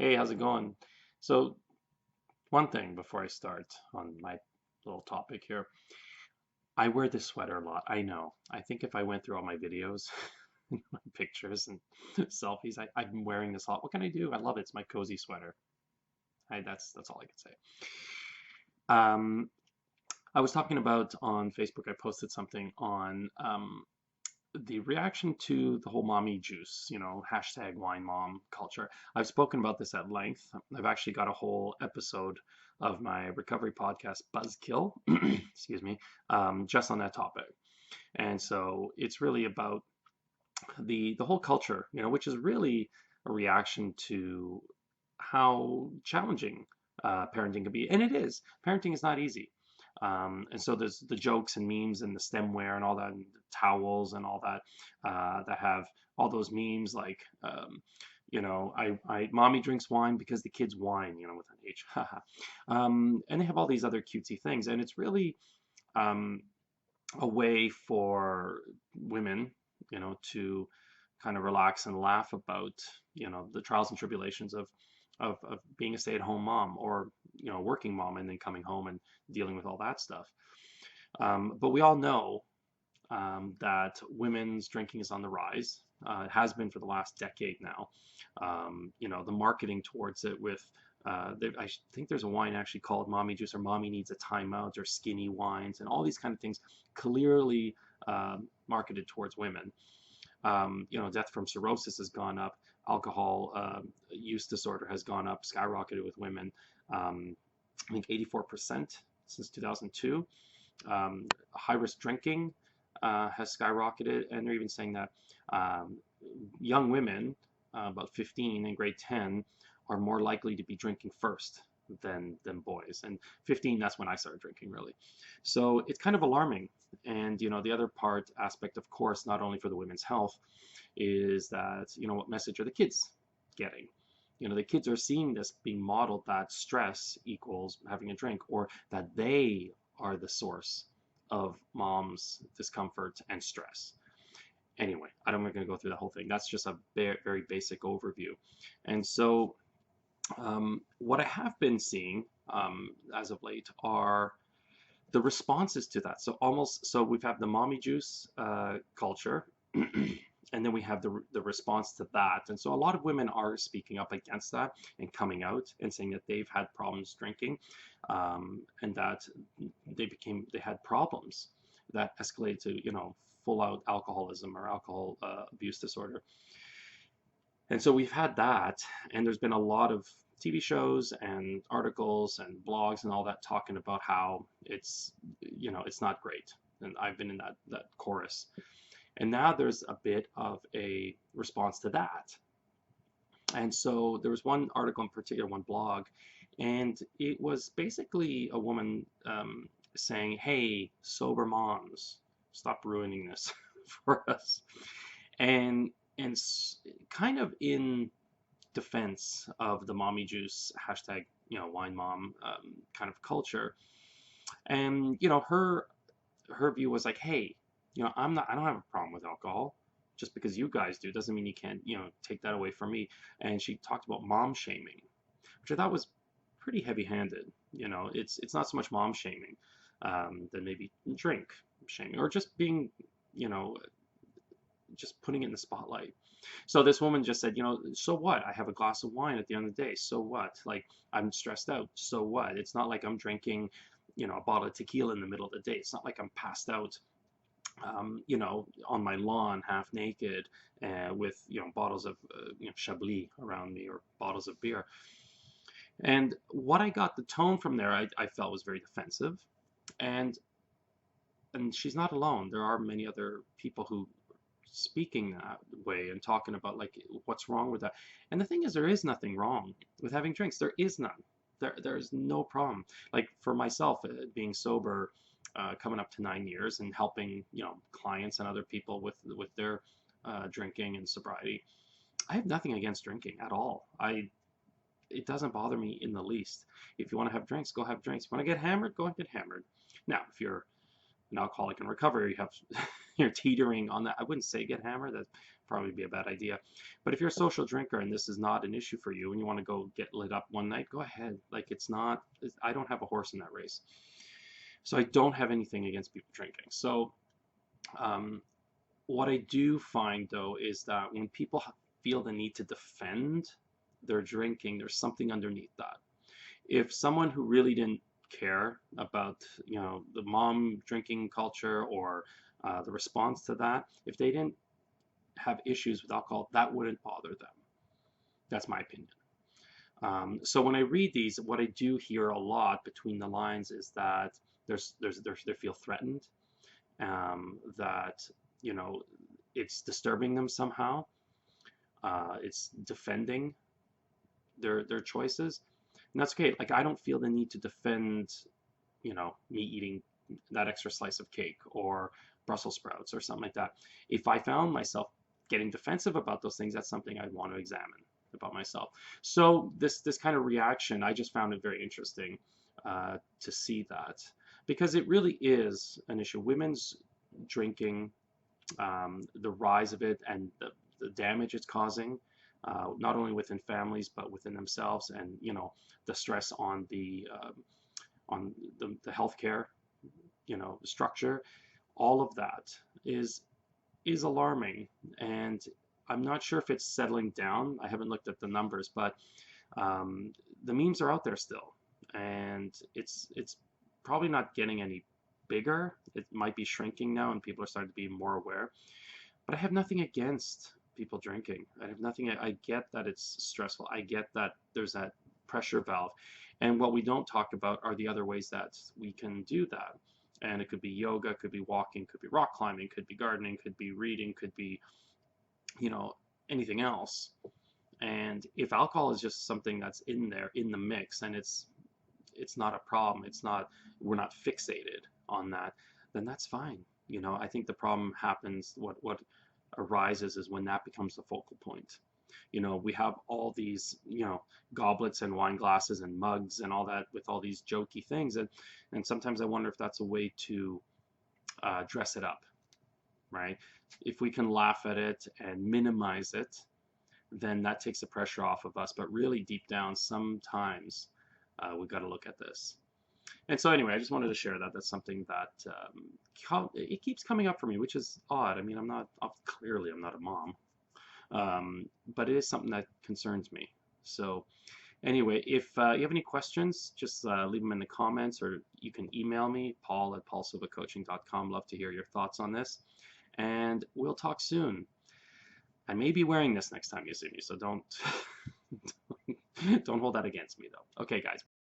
Hey, how's it going? So, one thing before I start on my little topic here, I wear this sweater a lot. I know. I think if I went through all my videos, my pictures and selfies, I'm wearing this a lot. What can I do? I love it. It's my cozy sweater. That's all I can say. Um, I was talking about on Facebook. I posted something on the reaction to the whole mommy juice, hashtag wine mom culture. I've spoken about this at length. I've actually got a whole episode of my recovery podcast, Buzzkill, excuse me, just on that topic. And so it's really about the whole culture, which is really a reaction to how challenging parenting can be. And it is. Parenting is not easy. And so there's the jokes and memes and the stemware and all that, and the towels and all that that have all those memes like, mommy drinks wine because the kids whine, with an H. And they have all these other cutesy things. And it's really um, a way for women, to kind of relax and laugh about, the trials and tribulations of being a stay-at-home mom or, working mom and then coming home and dealing with all that stuff. But we all know that women's drinking is on the rise. It has been for the last decade now. The marketing towards it with I think there's a wine actually called Mommy Juice or Mommy Needs a Timeout or Skinny Wines and all these kind of things clearly marketed towards women. Death from cirrhosis has gone up. Alcohol use disorder has gone up, skyrocketed with women. I think 84% since 2002. High risk drinking has skyrocketed, and they're even saying that young women, about 15 in grade 10, are more likely to be drinking first than boys. And 15, that's when I started drinking, really. So it's kind of alarming. And the other part aspect, of course, not only for the women's health, is that what message are the kids getting? The kids are seeing this being modeled that stress equals having a drink, or that they are the source of mom's discomfort and stress. Anyway, I'm not going to go through the whole thing. That's just a very, very basic overview. And so, what I have been seeing as of late are the responses to that. So we've had the mommy juice culture, and then we have the response to that. And so a lot of women are speaking up against that and coming out and saying that they've had problems drinking, and that they had problems that escalated to full out alcoholism or alcohol abuse disorder. And so we've had that, and there's been a lot of TV shows and articles and blogs and all that talking about how it's not great. And I've been in that chorus. And now there's a bit of a response to that. And so there was one article in particular, one blog, and it was basically a woman saying, "Hey, sober moms, stop ruining this for us." And and kind of in defense of the mommy juice hashtag, wine mom kind of culture. And her view was like, hey, I don't have a problem with alcohol. Just because you guys do doesn't mean you can't, take that away from me. And she talked about mom shaming, which I thought was pretty heavy-handed. It's not so much mom shaming than maybe drink shaming or just being, you know, just putting it in the spotlight. So this woman just said, so what? I have a glass of wine at the end of the day. So what? Like, I'm stressed out. So what? It's not like I'm drinking, a bottle of tequila in the middle of the day. It's not like I'm passed out, on my lawn half naked with, bottles of, Chablis around me or bottles of beer. And what I got the tone from there, I felt was very defensive. And and she's not alone. There are many other people who speaking that way and talking about like what's wrong with that. And the thing is, there is nothing wrong with having drinks. There is none. There's no problem. Like for myself, being sober, coming up to 9 years and helping clients and other people with their drinking and sobriety. I have nothing against drinking at all. It doesn't bother me in the least. If you want to have drinks, go have drinks. Want to get hammered, go and get hammered. Now, if you're an alcoholic in recovery, you have you're teetering on that. I wouldn't say get hammered. That'd probably be a bad idea. But if you're a social drinker and this is not an issue for you and you want to go get lit up one night, go ahead. Like it's not, I don't have a horse in that race. So I don't have anything against people drinking. So um, what I do find though is that when people feel the need to defend their drinking, there's something underneath that. If someone who really didn't care about, the mom drinking culture or the response to that, if they didn't have issues with alcohol, that wouldn't bother them. That's my opinion. So when I read these, what I do hear a lot between the lines is that they feel threatened, that it's disturbing them somehow. It's defending their choices, and that's okay. Like I don't feel the need to defend, me eating that extra slice of cake or Brussels sprouts or something like that. If I found myself getting defensive about those things, that's something I'd want to examine about myself. So this kind of reaction, I just found it very interesting to see that because it really is an issue. Women's drinking, the rise of it, and the damage it's causing, not only within families but within themselves, and the stress on the healthcare, structure. All of that is alarming, and I'm not sure if it's settling down. I haven't looked at the numbers, but the memes are out there still, and it's probably not getting any bigger. It might be shrinking now, and people are starting to be more aware. But I have nothing against people drinking. I have nothing. I get that it's stressful. I get that there's that pressure valve, and what we don't talk about are the other ways that we can do that. And it could be yoga, could be walking, could be rock climbing, could be gardening, could be reading, could be you know, anything else. And if alcohol is just something that's in there in the mix and it's not a problem, we're not fixated on that, then that's fine. I think the problem happens, what arises is when that becomes the focal point. We have all these, goblets and wine glasses and mugs and all that with all these jokey things. And sometimes I wonder if that's a way to dress it up, right? If we can laugh at it and minimize it, then that takes the pressure off of us. But really deep down, sometimes we've got to look at this. And so anyway, I just wanted to share that. That's something that it keeps coming up for me, which is odd. I mean, clearly I'm not a mom, but it is something that concerns me. So anyway, if you have any questions, just leave them in the comments, or you can email me, paul@paulsilvacoaching.com. Love to hear your thoughts on this. And we'll talk soon. I may be wearing this next time you see me, so don't don't hold that against me though. Okay, guys.